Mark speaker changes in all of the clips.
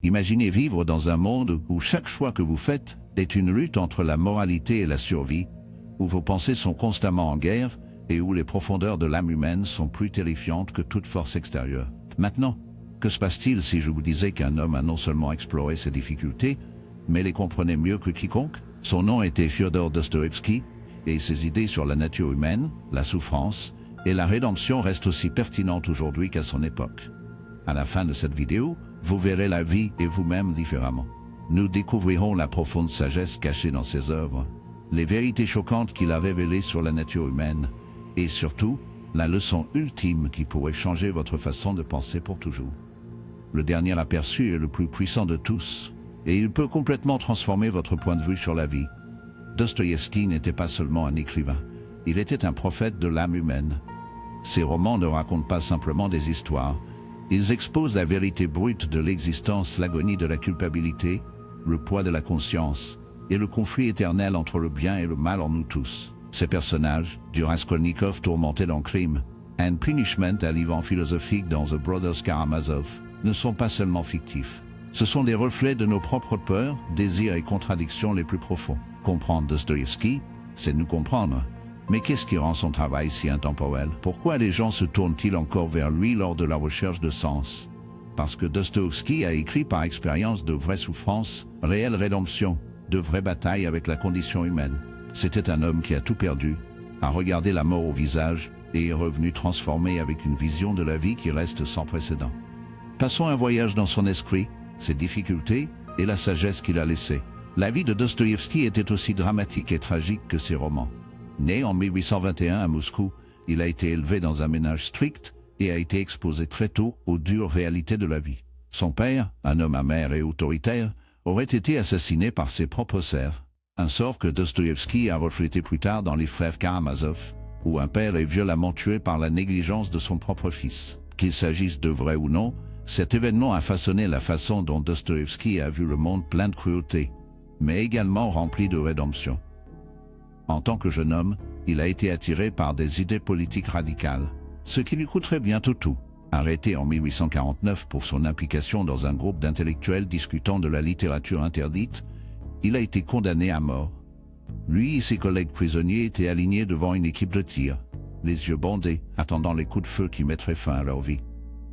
Speaker 1: Imaginez vivre dans un monde où chaque choix que vous faites est une lutte entre la moralité et la survie, où vos pensées sont constamment en guerre et où les profondeurs de l'âme humaine sont plus terrifiantes que toute force extérieure. Maintenant, que se passe-t-il si je vous disais qu'un homme a non seulement exploré ses difficultés, mais les comprenait mieux que quiconque? Son nom était Fyodor Dostoïevski, et ses idées sur la nature humaine, la souffrance et la rédemption restent aussi pertinentes aujourd'hui qu'à son époque. À la fin de cette vidéo, vous verrez la vie et vous-même différemment. Nous découvrirons la profonde sagesse cachée dans ses œuvres, les vérités choquantes qu'il a révélées sur la nature humaine, et surtout, la leçon ultime qui pourrait changer votre façon de penser pour toujours. Le dernier aperçu est le plus puissant de tous, et il peut complètement transformer votre point de vue sur la vie. Dostoïevski n'était pas seulement un écrivain, il était un prophète de l'âme humaine. Ses romans ne racontent pas simplement des histoires, ils exposent la vérité brute de l'existence, l'agonie de la culpabilité, le poids de la conscience, et le conflit éternel entre le bien et le mal en nous tous. Ces personnages, du Raskolnikov tourmenté dans Crime, and Punishment à l'Ivan philosophique dans The Brothers Karamazov, ne sont pas seulement fictifs. Ce sont des reflets de nos propres peurs, désirs et contradictions les plus profonds. Comprendre Dostoïevski, c'est nous comprendre. Mais qu'est-ce qui rend son travail si intemporel? Pourquoi les gens se tournent-ils encore vers lui lors de la recherche de sens? Parce que Dostoïevski a écrit par expérience de vraies souffrances, réelle rédemption, de vraies batailles avec la condition humaine. C'était un homme qui a tout perdu, a regardé la mort au visage et est revenu transformé avec une vision de la vie qui reste sans précédent. Passons un voyage dans son esprit, ses difficultés et la sagesse qu'il a laissée. La vie de Dostoïevski était aussi dramatique et tragique que ses romans. Né en 1821 à Moscou, il a été élevé dans un ménage strict et a été exposé très tôt aux dures réalités de la vie. Son père, un homme amer et autoritaire, aurait été assassiné par ses propres serfs. Un sort que Dostoïevski a reflété plus tard dans Les Frères Karamazov, où un père est violemment tué par la négligence de son propre fils. Qu'il s'agisse de vrai ou non, cet événement a façonné la façon dont Dostoïevski a vu le monde plein de cruauté, mais également rempli de rédemption. En tant que jeune homme, il a été attiré par des idées politiques radicales, ce qui lui coûterait bientôt tout. Arrêté en 1849 pour son implication dans un groupe d'intellectuels discutant de la littérature interdite, il a été condamné à mort. Lui et ses collègues prisonniers étaient alignés devant une équipe de tir, les yeux bandés, attendant les coups de feu qui mettraient fin à leur vie.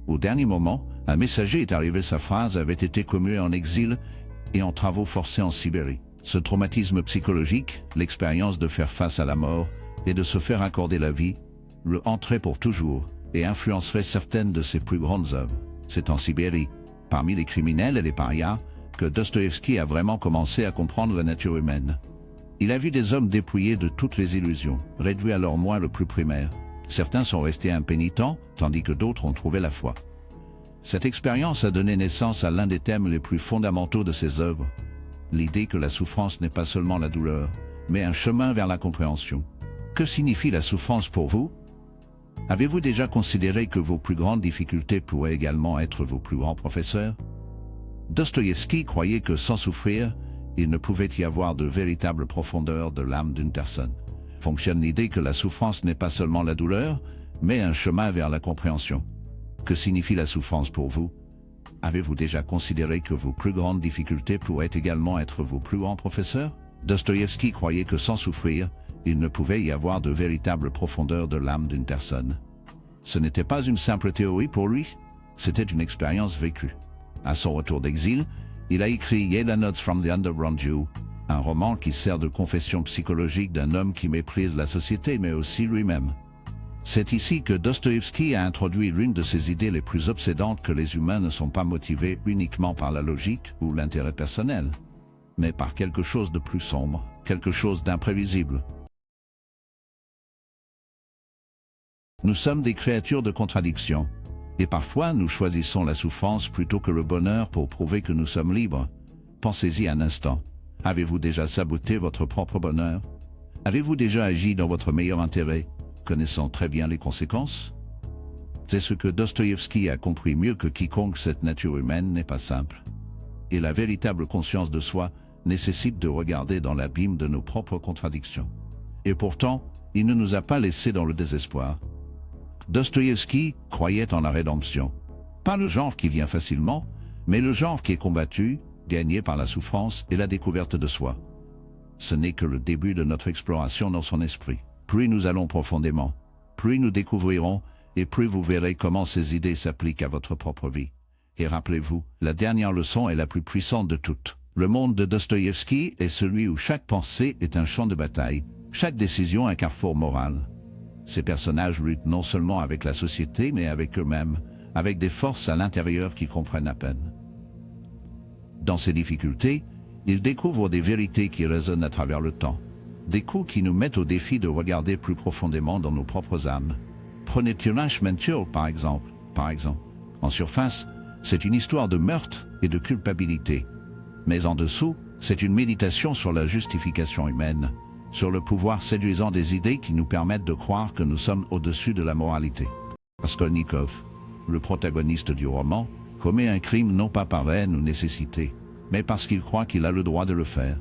Speaker 1: Au dernier moment, un messager est arrivé, sa phrase avait été commuée en exil et en travaux forcés en Sibérie. Ce traumatisme psychologique, l'expérience de faire face à la mort et de se faire accorder la vie, le hanterait pour toujours et influencerait certaines de ses plus grandes œuvres. C'est en Sibérie, parmi les criminels et les parias, que Dostoïevski a vraiment commencé à comprendre la nature humaine. Il a vu des hommes dépouillés de toutes les illusions, réduits à leur moi le plus primaire. Certains sont restés impénitents, tandis que d'autres ont trouvé la foi. Cette expérience a donné naissance à l'un des thèmes les plus fondamentaux de ses œuvres, l'idée que la souffrance n'est pas seulement la douleur, mais un chemin vers la compréhension. Que signifie la souffrance pour vous? Avez-vous déjà considéré que vos plus grandes difficultés pourraient également être vos plus grands professeurs? Dostoïevski croyait que sans souffrir, il ne pouvait y avoir de véritable profondeur de l'âme d'une personne. Fonctionne l'idée que la souffrance n'est pas seulement la douleur, mais un chemin vers la compréhension. Que signifie la souffrance pour vous? Avez-vous déjà considéré que vos plus grandes difficultés pourraient également être vos plus grands professeurs? Dostoïevski croyait que sans souffrir, il ne pouvait y avoir de véritable profondeur de l'âme d'une personne. Ce n'était pas une simple théorie pour lui, c'était une expérience vécue. À son retour d'exil, il a écrit Yellow Notes from the Underground Jew, un roman qui sert de confession psychologique d'un homme qui méprise la société mais aussi lui-même. C'est ici que Dostoïevski a introduit l'une de ses idées les plus obsédantes, que les humains ne sont pas motivés uniquement par la logique ou l'intérêt personnel, mais par quelque chose de plus sombre, quelque chose d'imprévisible. Nous sommes des créatures de contradiction, et parfois nous choisissons la souffrance plutôt que le bonheur pour prouver que nous sommes libres. Pensez-y un instant. Avez-vous déjà saboté votre propre bonheur? Avez-vous déjà agi dans votre meilleur intérêt, connaissant très bien les conséquences? C'est ce que Dostoïevski a compris mieux que quiconque. Cette nature humaine n'est pas simple. Et la véritable conscience de soi nécessite de regarder dans l'abîme de nos propres contradictions. Et pourtant, il ne nous a pas laissés dans le désespoir. Dostoïevski croyait en la rédemption. Pas le genre qui vient facilement, Mais le genre qui est combattu, gagné par la souffrance, est la découverte de soi. Ce n'est que le début de notre exploration dans son esprit. Plus nous allons profondément, plus nous découvrirons, et plus vous verrez comment ces idées s'appliquent à votre propre vie. Et rappelez-vous, la dernière leçon est la plus puissante de toutes. Le monde de Dostoïevski est celui où chaque pensée est un champ de bataille, chaque décision un carrefour moral. Ces personnages luttent non seulement avec la société, mais avec eux-mêmes, avec des forces à l'intérieur qu'ils comprennent à peine. Dans ces difficultés, ils découvrent des vérités qui résonnent à travers le temps, des coups qui nous mettent au défi de regarder plus profondément dans nos propres âmes. Prenez Tirage Mental par exemple. En surface, c'est une histoire de meurtre et de culpabilité. Mais en dessous, c'est une méditation sur la justification humaine, sur le pouvoir séduisant des idées qui nous permettent de croire que nous sommes au-dessus de la moralité. Raskolnikov, le protagoniste du roman, commet un crime non pas par haine ou nécessité, mais parce qu'il croit qu'il a le droit de le faire.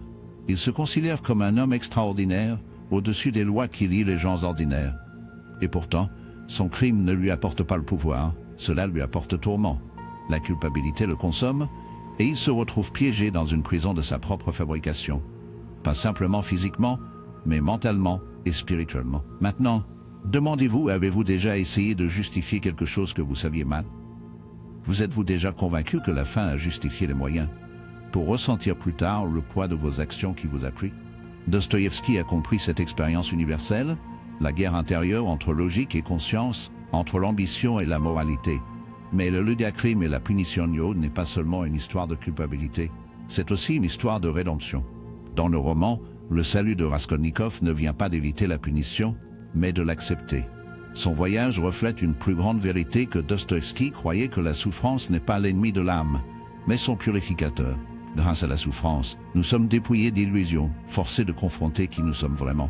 Speaker 1: Il se considère comme un homme extraordinaire, au-dessus des lois qui lient les gens ordinaires. Et pourtant, son crime ne lui apporte pas le pouvoir, cela lui apporte tourment. La culpabilité le consomme, et il se retrouve piégé dans une prison de sa propre fabrication. Pas simplement physiquement, mais mentalement et spirituellement. Maintenant, demandez-vous, avez-vous déjà essayé de justifier quelque chose que vous saviez mal? Vous êtes-vous déjà convaincu que la fin a justifié les moyens, pour ressentir plus tard le poids de vos actions qui vous a pris? Dostoïevski a compris cette expérience universelle, la guerre intérieure entre logique et conscience, entre l'ambition et la moralité. Mais le ludicrime et la punition n'est pas seulement une histoire de culpabilité, c'est aussi une histoire de rédemption. Dans le roman, le salut de Raskolnikov ne vient pas d'éviter la punition, mais de l'accepter. Son voyage reflète une plus grande vérité que Dostoïevski croyait que la souffrance n'est pas l'ennemi de l'âme, mais son purificateur. Grâce à la souffrance, nous sommes dépouillés d'illusions, forcés de confronter qui nous sommes vraiment.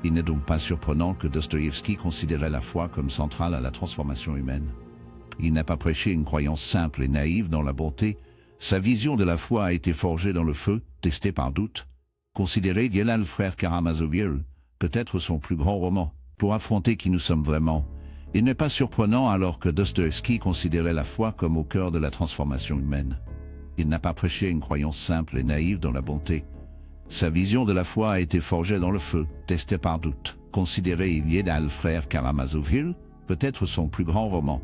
Speaker 1: Il n'est donc pas surprenant que Dostoïevski considérait la foi comme centrale à la transformation humaine. Il n'a pas prêché une croyance simple et naïve dans la bonté. Sa vision de la foi a été forgée dans le feu, testée par doute. Considérez Yelal, le frère Karamazov, peut-être son plus grand roman, pour affronter qui nous sommes vraiment. Il n'est pas surprenant alors que Dostoïevski considérait la foi comme au cœur de la transformation humaine. Il n'a pas prêché une croyance simple et naïve dans la bonté. Sa vision de la foi a été forgée dans le feu, testée par doute. Considérez Yelal, le frère Karamazov, peut-être son plus grand roman.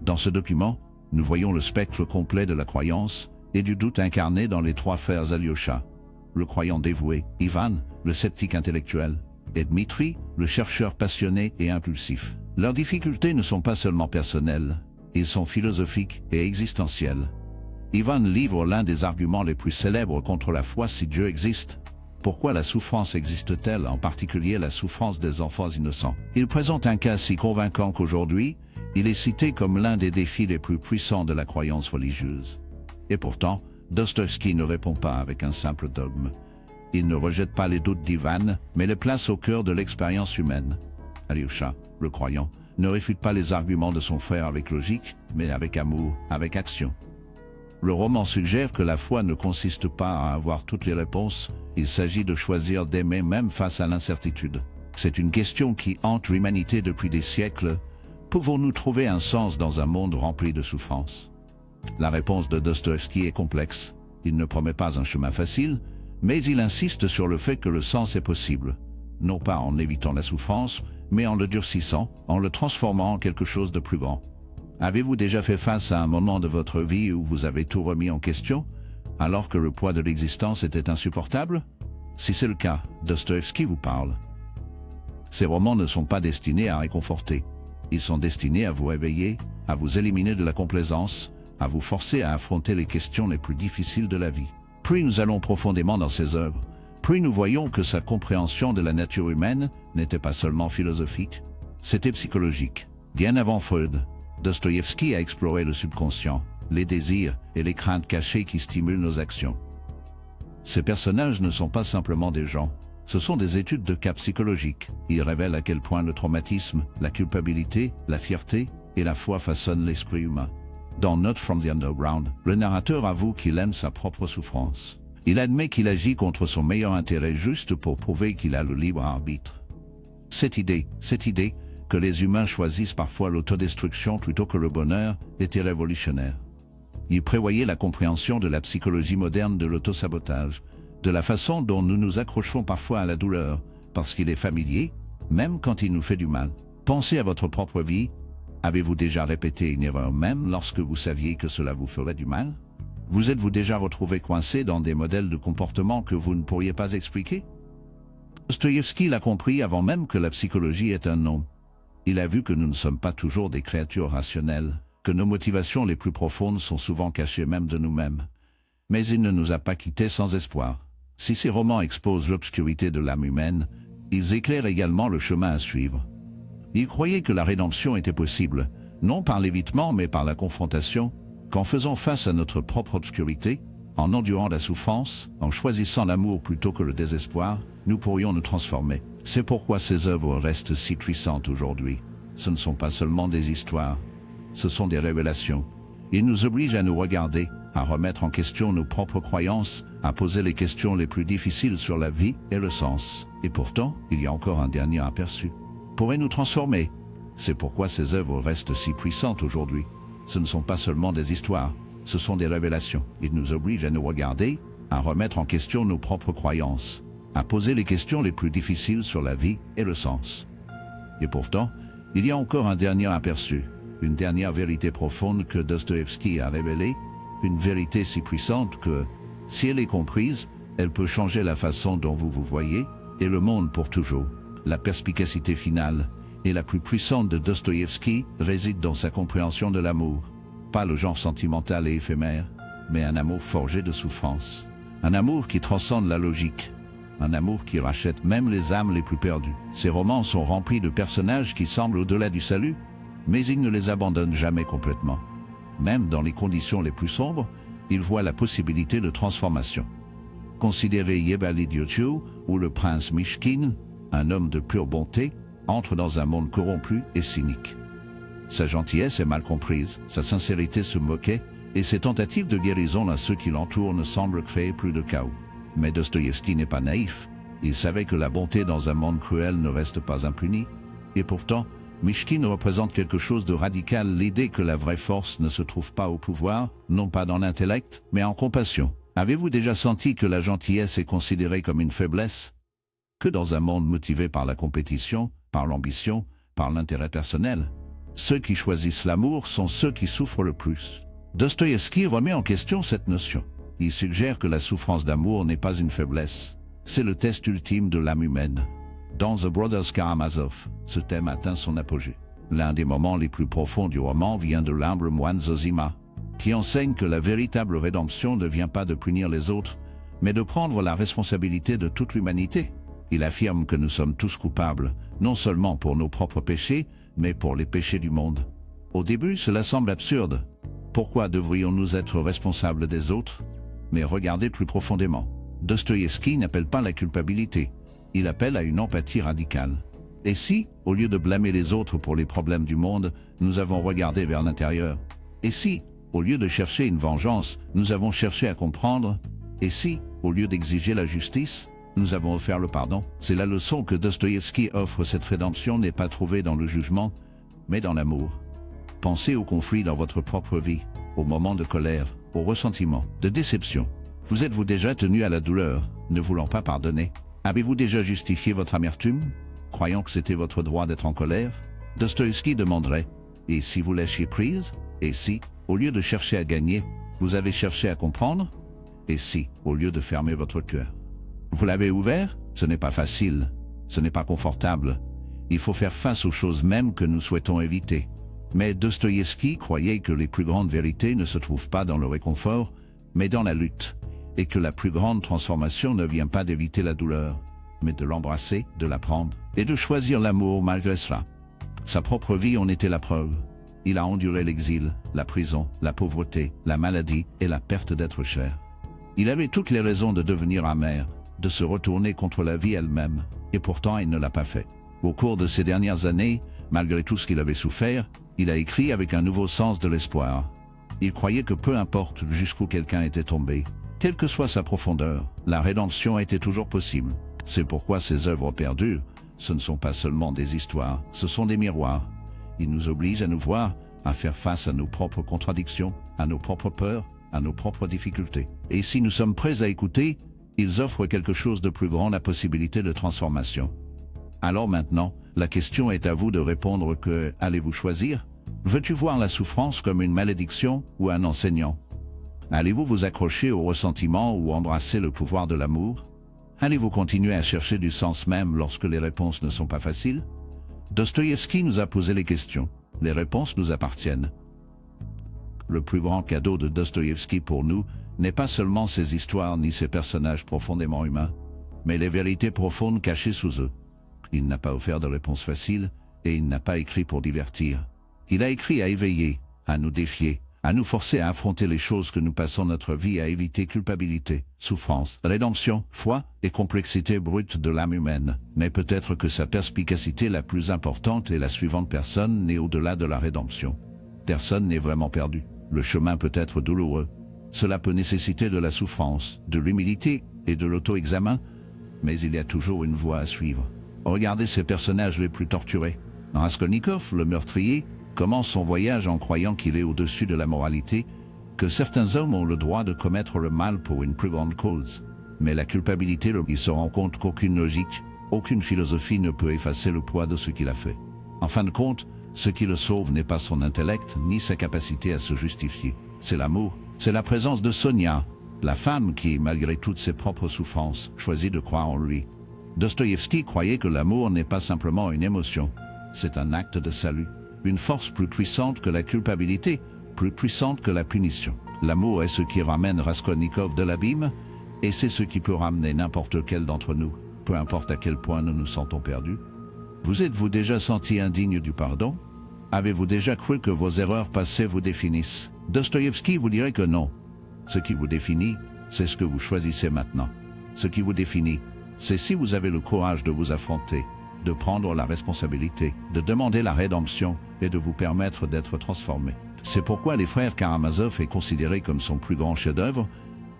Speaker 1: Dans ce document, nous voyons le spectre complet de la croyance et du doute incarné dans les trois frères Alyosha. Le croyant dévoué, Ivan, le sceptique intellectuel, et Dmitri, le chercheur passionné et impulsif. Leurs difficultés ne sont pas seulement personnelles, ils sont philosophiques et existentielles. Ivan livre l'un des arguments les plus célèbres contre la foi si Dieu existe. Pourquoi la souffrance existe-t-elle, en particulier la souffrance des enfants innocents? Il présente un cas si convaincant qu'aujourd'hui, il est cité comme l'un des défis les plus puissants de la croyance religieuse. Et pourtant, Dostoïevski ne répond pas avec un simple dogme. Il ne rejette pas les doutes d'Ivan, mais les place au cœur de l'expérience humaine. Alyosha, le croyant, ne réfute pas les arguments de son frère avec logique, mais avec amour, avec action. Le roman suggère que la foi ne consiste pas à avoir toutes les réponses, il s'agit de choisir d'aimer même face à l'incertitude. C'est une question qui hante l'humanité depuis des siècles. Pouvons-nous trouver un sens dans un monde rempli de souffrance? La réponse de Dostoïevski est complexe. Il ne promet pas un chemin facile, mais il insiste sur le fait que le sens est possible, non pas en évitant la souffrance, mais en le durcissant, en le transformant en quelque chose de plus grand. Avez-vous déjà fait face à un moment de votre vie où vous avez tout remis en question, alors que le poids de l'existence était insupportable? Si c'est le cas, Dostoïevski vous parle. Ces romans ne sont pas destinés à réconforter. Ils sont destinés à vous réveiller, à vous éliminer de la complaisance, à vous forcer à affronter les questions les plus difficiles de la vie. Plus nous allons profondément dans ses œuvres, plus nous voyons que sa compréhension de la nature humaine n'était pas seulement philosophique, c'était psychologique. Bien avant Freud, Dostoïevski a exploré le subconscient, les désirs et les craintes cachées qui stimulent nos actions. Ces personnages ne sont pas simplement des gens, ce sont des études de cas psychologiques. Ils révèlent à quel point le traumatisme, la culpabilité, la fierté et la foi façonnent l'esprit humain. Dans Note from the Underground, le narrateur avoue qu'il aime sa propre souffrance. Il admet qu'il agit contre son meilleur intérêt juste pour prouver qu'il a le libre arbitre. Cette idée que les humains choisissent parfois l'autodestruction plutôt que le bonheur, était révolutionnaire. Il prévoyait la compréhension de la psychologie moderne de l'autosabotage, de la façon dont nous nous accrochons parfois à la douleur, parce qu'il est familier, même quand il nous fait du mal. Pensez à votre propre vie. Avez-vous déjà répété une erreur même lorsque vous saviez que cela vous ferait du mal? Vous êtes-vous déjà retrouvé coincé dans des modèles de comportement que vous ne pourriez pas expliquer? Dostoïevski l'a compris avant même que la psychologie ait un nom. Il a vu que nous ne sommes pas toujours des créatures rationnelles, que nos motivations les plus profondes sont souvent cachées même de nous-mêmes. Mais il ne nous a pas quittés sans espoir. Si ces romans exposent l'obscurité de l'âme humaine, ils éclairent également le chemin à suivre. Il croyait que la rédemption était possible, non par l'évitement mais par la confrontation, qu'en faisant face à notre propre obscurité, en endurant la souffrance, en choisissant l'amour plutôt que le désespoir, nous pourrions nous transformer. C'est pourquoi ces œuvres restent si puissantes aujourd'hui. Ce ne sont pas seulement des histoires, ce sont des révélations. Ils nous obligent à nous regarder, à remettre en question nos propres croyances, à poser les questions les plus difficiles sur la vie et le sens. Et pourtant, il y a encore un dernier aperçu. Pourrait nous transformer. C'est pourquoi ces œuvres restent si puissantes aujourd'hui. Ce ne sont pas seulement des histoires, ce sont des révélations. Ils nous obligent à nous regarder, à remettre en question nos propres croyances, à poser les questions les plus difficiles sur la vie et le sens. Et pourtant, il y a encore un dernier aperçu, une dernière vérité profonde que Dostoïevski a révélée, une vérité si puissante que, si elle est comprise, elle peut changer la façon dont vous vous voyez et le monde pour toujours. La perspicacité finale et la plus puissante de Dostoïevski réside dans sa compréhension de l'amour. Pas le genre sentimental et éphémère, mais un amour forgé de souffrance. Un amour qui transcende la logique. Un amour qui rachète même les âmes les plus perdues. Ces romans sont remplis de personnages qui semblent au-delà du salut, mais il ne les abandonne jamais complètement. Même dans les conditions les plus sombres, il voit la possibilité de transformation. Considérez Yevgeny Diotchou ou le prince Mishkin, un homme de pure bonté, entre dans un monde corrompu et cynique. Sa gentillesse est mal comprise, sa sincérité se moquait, et ses tentatives de guérison à ceux qui l'entourent ne semblent créer plus de chaos. Mais Dostoïevski n'est pas naïf. Il savait que la bonté dans un monde cruel ne reste pas impunie. Et pourtant, Mishkin représente quelque chose de radical, l'idée que la vraie force ne se trouve pas au pouvoir, non pas dans l'intellect, mais en compassion. Avez-vous déjà senti que la gentillesse est considérée comme une faiblesse? Que dans un monde motivé par la compétition, par l'ambition, par l'intérêt personnel, ceux qui choisissent l'amour sont ceux qui souffrent le plus. Dostoïevski remet en question cette notion. Il suggère que la souffrance d'amour n'est pas une faiblesse. C'est le test ultime de l'âme humaine. Dans The Brothers Karamazov, ce thème atteint son apogée. L'un des moments les plus profonds du roman vient de l'humble moine Zosima, qui enseigne que la véritable rédemption ne vient pas de punir les autres, mais de prendre la responsabilité de toute l'humanité. Il affirme que nous sommes tous coupables, non seulement pour nos propres péchés, mais pour les péchés du monde. Au début, cela semble absurde. Pourquoi devrions-nous être responsables des autres? Mais regardez plus profondément. Dostoïevski n'appelle pas la culpabilité. Il appelle à une empathie radicale. Et si, au lieu de blâmer les autres pour les problèmes du monde, nous avons regardé vers l'intérieur? Et si, au lieu de chercher une vengeance, nous avons cherché à comprendre? Et si, au lieu d'exiger la justice, nous avons offert le pardon? C'est la leçon que Dostoïevski offre. Cette rédemption n'est pas trouvée dans le jugement, mais dans l'amour. Pensez aux conflits dans votre propre vie, aux moments de colère, aux ressentiments, de déception. Vous êtes-vous déjà tenu à la douleur, ne voulant pas pardonner? Avez-vous déjà justifié votre amertume, croyant que c'était votre droit d'être en colère? Dostoïevski demanderait, et si vous lâchiez prise? Et si, au lieu de chercher à gagner, vous avez cherché à comprendre? Et si, au lieu de fermer votre cœur, vous l'avez ouvert? Ce n'est pas facile, ce n'est pas confortable. Il faut faire face aux choses mêmes que nous souhaitons éviter. Mais Dostoïevski croyait que les plus grandes vérités ne se trouvent pas dans le réconfort, mais dans la lutte, et que la plus grande transformation ne vient pas d'éviter la douleur, mais de l'embrasser, de la prendre, et de choisir l'amour malgré cela. Sa propre vie en était la preuve. Il a enduré l'exil, la prison, la pauvreté, la maladie et la perte d'être cher. Il avait toutes les raisons de devenir amer, de se retourner contre la vie elle-même, et pourtant il ne l'a pas fait. Au cours de ces dernières années, malgré tout ce qu'il avait souffert, il a écrit avec un nouveau sens de l'espoir. Il croyait que peu importe jusqu'où quelqu'un était tombé, quelle que soit sa profondeur, la rédemption était toujours possible. C'est pourquoi ces œuvres perdurent. Ce ne sont pas seulement des histoires, ce sont des miroirs. Ils nous obligent à nous voir, à faire face à nos propres contradictions, à nos propres peurs, à nos propres difficultés. Et si nous sommes prêts à écouter, ils offrent quelque chose de plus grand, la possibilité de transformation. Alors maintenant, la question est à vous de répondre que allez-vous choisir? Veux-tu voir la souffrance comme une malédiction ou un enseignant? Allez-vous vous accrocher au ressentiment ou embrasser le pouvoir de l'amour? Allez-vous continuer à chercher du sens même lorsque les réponses ne sont pas faciles? Dostoïevski nous a posé les questions. Les réponses nous appartiennent. Le plus grand cadeau de Dostoïevski pour nous n'est pas seulement ses histoires ni ses personnages profondément humains, mais les vérités profondes cachées sous eux. Il n'a pas offert de réponses faciles et il n'a pas écrit pour divertir. Il a écrit à éveiller, à nous défier, à nous forcer à affronter les choses que nous passons notre vie à éviter: culpabilité, souffrance, rédemption, foi et complexité brute de l'âme humaine. Mais peut-être que sa perspicacité la plus importante est la suivante: personne n'est au-delà de la rédemption. Personne n'est vraiment perdu. Le chemin peut être douloureux. Cela peut nécessiter de la souffrance, de l'humilité et de l'auto-examen, mais il y a toujours une voie à suivre. Regardez ces personnages les plus torturés. Raskolnikov, le meurtrier, commence son voyage en croyant qu'il est au-dessus de la moralité, que certains hommes ont le droit de commettre le mal pour une plus grande cause. Mais la culpabilité, il se rend compte qu'aucune logique, aucune philosophie ne peut effacer le poids de ce qu'il a fait. En fin de compte, ce qui le sauve n'est pas son intellect ni sa capacité à se justifier. C'est l'amour, c'est la présence de Sonia, la femme qui, malgré toutes ses propres souffrances, choisit de croire en lui. Dostoïevski croyait que l'amour n'est pas simplement une émotion, c'est un acte de salut. Une force plus puissante que la culpabilité, plus puissante que la punition. L'amour est ce qui ramène Raskolnikov de l'abîme, et c'est ce qui peut ramener n'importe lequel d'entre nous, peu importe à quel point nous nous sentons perdus. Vous êtes-vous déjà senti indigne du pardon? Avez-vous déjà cru que vos erreurs passées vous définissent? Dostoïevski vous dirait que non. Ce qui vous définit, c'est ce que vous choisissez maintenant. Ce qui vous définit, c'est si vous avez le courage de vous affronter, de prendre la responsabilité, de demander la rédemption et de vous permettre d'être transformé. C'est pourquoi les frères Karamazov est considéré comme son plus grand chef-d'œuvre,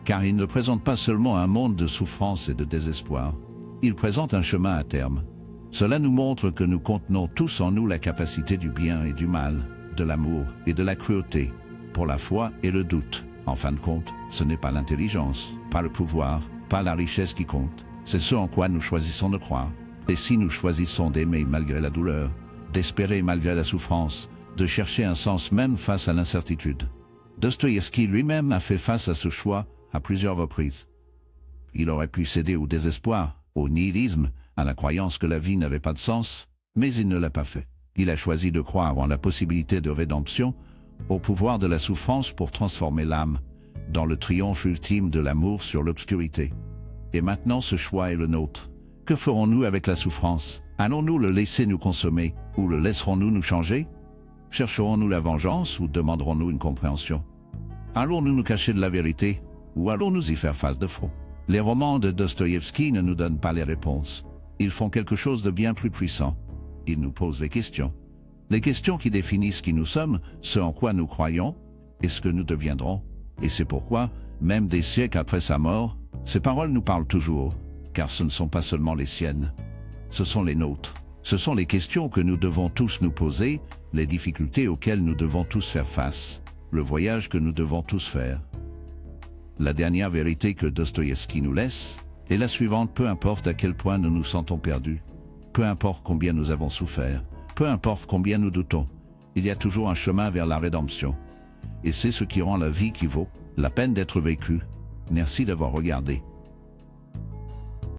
Speaker 1: car il ne présente pas seulement un monde de souffrance et de désespoir, il présente un chemin à terme. Cela nous montre que nous contenons tous en nous la capacité du bien et du mal, de l'amour et de la cruauté, pour la foi et le doute. En fin de compte, ce n'est pas l'intelligence, pas le pouvoir, pas la richesse qui compte, c'est ce en quoi nous choisissons de croire. Et si nous choisissons d'aimer malgré la douleur, d'espérer malgré la souffrance, de chercher un sens même face à l'incertitude. Dostoïevski lui-même a fait face à ce choix à plusieurs reprises. Il aurait pu céder au désespoir, au nihilisme, à la croyance que la vie n'avait pas de sens, mais il ne l'a pas fait. Il a choisi de croire en la possibilité de rédemption, au pouvoir de la souffrance pour transformer l'âme, dans le triomphe ultime de l'amour sur l'obscurité. Et maintenant ce choix est le nôtre. Que ferons-nous avec la souffrance? Allons-nous le laisser nous consommer ou le laisserons-nous nous changer? Chercherons-nous la vengeance ou demanderons-nous une compréhension? Allons-nous nous cacher de la vérité ou allons-nous y faire face de front? Les romans de Dostoïevski ne nous donnent pas les réponses. Ils font quelque chose de bien plus puissant. Ils nous posent les questions. Les questions qui définissent qui nous sommes, ce en quoi nous croyons et ce que nous deviendrons. Et c'est pourquoi, même des siècles après sa mort, ces paroles nous parlent toujours. Car ce ne sont pas seulement les siennes, ce sont les nôtres. Ce sont les questions que nous devons tous nous poser, les difficultés auxquelles nous devons tous faire face, le voyage que nous devons tous faire. La dernière vérité que Dostoïevski nous laisse est la suivante: peu importe à quel point nous nous sentons perdus, peu importe combien nous avons souffert, peu importe combien nous doutons, il y a toujours un chemin vers la rédemption. Et c'est ce qui rend la vie qui vaut la peine d'être vécue. Merci d'avoir regardé.